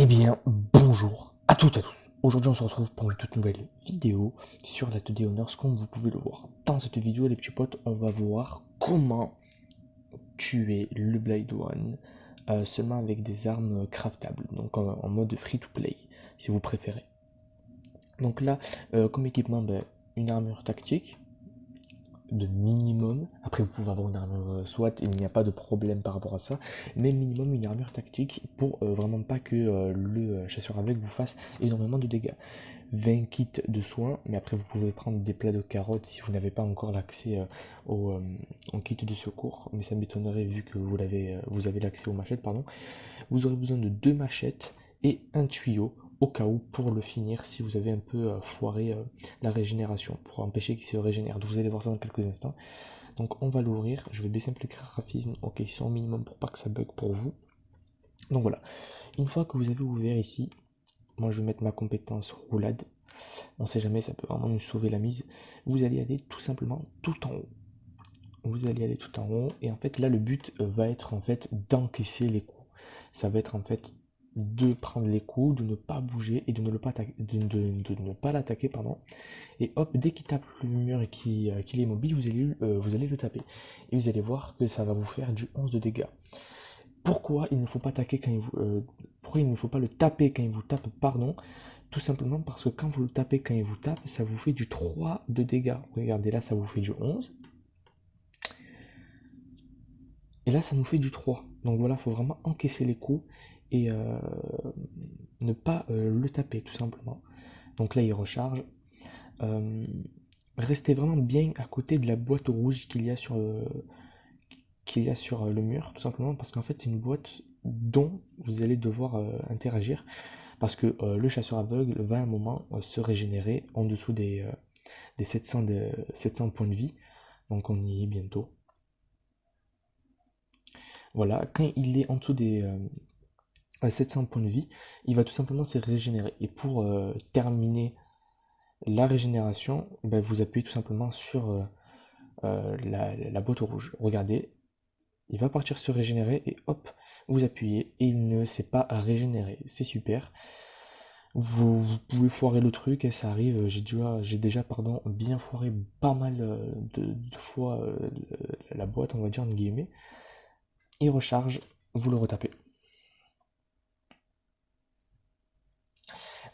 Eh bien, bonjour à toutes et à tous. Aujourd'hui, on se retrouve pour une toute nouvelle vidéo sur la 2D Honors, comme vous pouvez le voir. Dans cette vidéo, les petits potes, on va voir comment tuer le Blade One seulement avec des armes craftables, donc en mode free-to-play, si vous préférez. Donc là, comme équipement, une armure tactique de minimum. Après, vous pouvez avoir une armure SWAT, il n'y a pas de problème par rapport à ça, mais minimum une armure tactique pour vraiment pas que le chasseur avec vous fasse énormément de dégâts. 20 kits de soins, mais après vous pouvez prendre des plats de carottes si vous n'avez pas encore l'accès au kit de secours, mais ça m'étonnerait vu que vous avez l'accès aux machettes, pardon. Vous aurez besoin de 2 machettes et un tuyau au cas où pour le finir si vous avez un peu foiré la régénération pour empêcher qu'il se régénère. Donc vous allez voir ça dans quelques instants. Donc on va l'ouvrir, je vais baisser un peu les graphismes, ok, ils sont au minimum pour pas que ça bug pour vous. Donc voilà, une fois que vous avez ouvert ici, moi je vais mettre ma compétence roulade, on sait jamais, ça peut vraiment nous sauver la mise. Vous allez aller tout simplement tout en haut. Vous allez aller tout en haut et en fait là le but va être en fait d'encaisser les coups. Ça va être en fait de prendre les coups, de ne pas bouger et de ne pas l'attaquer, pardon. Et hop, dès qu'il tape le mur et qu'il est mobile, vous allez le taper. Et vous allez voir que ça va vous faire du 11 de dégâts. Pourquoi il ne faut pas attaquer quand pourquoi il ne faut pas le taper quand il vous tape, pardon? Tout simplement parce que quand vous le tapez quand il vous tape, ça vous fait du 3 de dégâts. Regardez là, ça vous fait du 11. Et là, ça nous fait du 3. Donc voilà, il faut vraiment encaisser les coups et ne pas le taper, tout simplement. Donc là, il recharge. Restez vraiment bien à côté de la boîte rouge qu'il y a sur le mur, tout simplement, parce qu'en fait, c'est une boîte dont vous allez devoir interagir, parce que le chasseur aveugle va à un moment se régénérer en dessous des 700 points de vie. Donc on y est bientôt. Voilà, quand il est en dessous des 700 points de vie, il va tout simplement se régénérer. Et pour terminer la régénération, vous appuyez tout simplement sur la boîte rouge. Regardez, il va partir se régénérer et hop, vous appuyez et il ne s'est pas régénéré. C'est super. Vous pouvez foirer le truc et ça arrive. J'ai déjà bien foiré pas mal de fois la boîte, on va dire, entre guillemets. Il recharge, vous le retapez.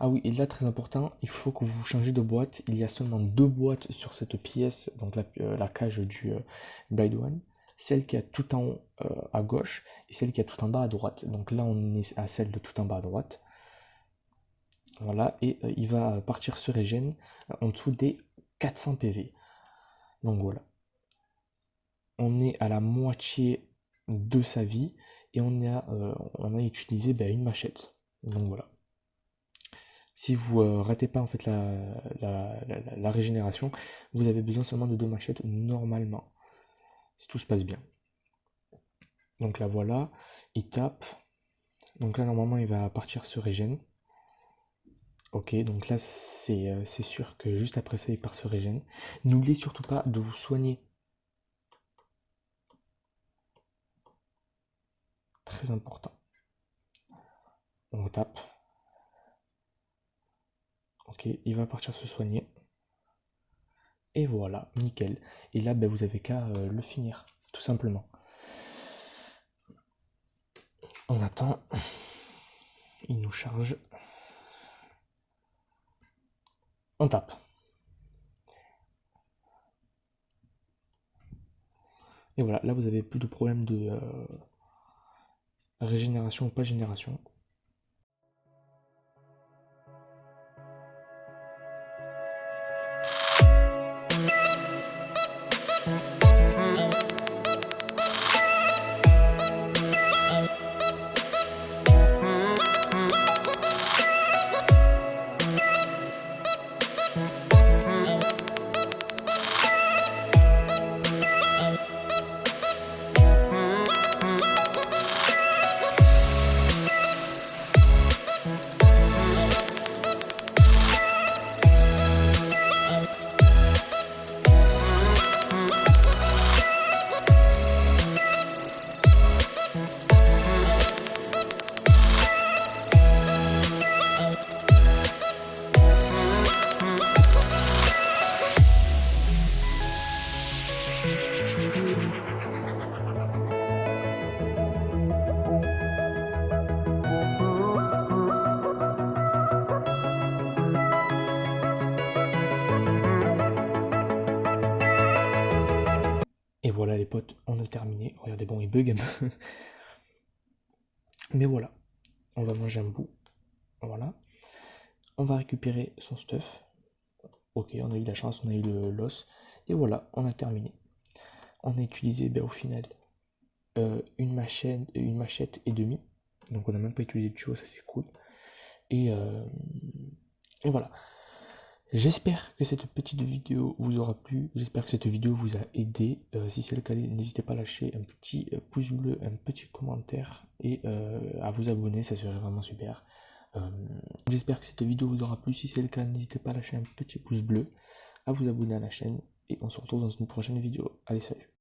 Ah oui, et là très important, il faut que vous changez de boîte. Il y a seulement 2 boîtes sur cette pièce, donc la cage du Blade One. Celle qui est tout en haut à gauche et celle qui est tout en bas à droite. Donc là on est à celle de tout en bas à droite. Voilà, et il va partir se régène en dessous des 400 PV. Donc voilà. On est à la moitié de sa vie et on a utilisé une machette. Donc voilà. Si vous ratez pas en fait la régénération, vous avez besoin seulement de 2 machettes normalement, si tout se passe bien. Donc là voilà, il tape. Donc là normalement il va partir se régène. Ok, donc là c'est sûr que juste après ça il part se régène. N'oubliez surtout pas de vous soigner. Très important. On tape. Ok, il va partir se soigner. Et voilà, nickel. Et là, vous avez qu'à le finir, tout simplement. On attend. Il nous charge. On tape. Et voilà, là vous avez plus de problème de régénération ou pas génération. voilà les potes, on a terminé. Regardez, bon, il bug un peu. Mais voilà, on va manger un bout. Voilà. On va récupérer son stuff. Ok, on a eu la chance, on a eu l'os. Et voilà, on a terminé. On a utilisé au final une machette et demie. Donc on n'a même pas utilisé de tuyau, ça c'est cool. Et, euh, et voilà. J'espère que cette petite vidéo vous aura plu, j'espère que cette vidéo vous a aidé. Si c'est le cas, n'hésitez pas à lâcher un petit pouce bleu, un petit commentaire et à vous abonner, ça serait vraiment super. Euh, J'espère que cette vidéo vous aura plu, si c'est le cas, n'hésitez pas à lâcher un petit pouce bleu, à vous abonner à la chaîne et on se retrouve dans une prochaine vidéo. Allez, salut!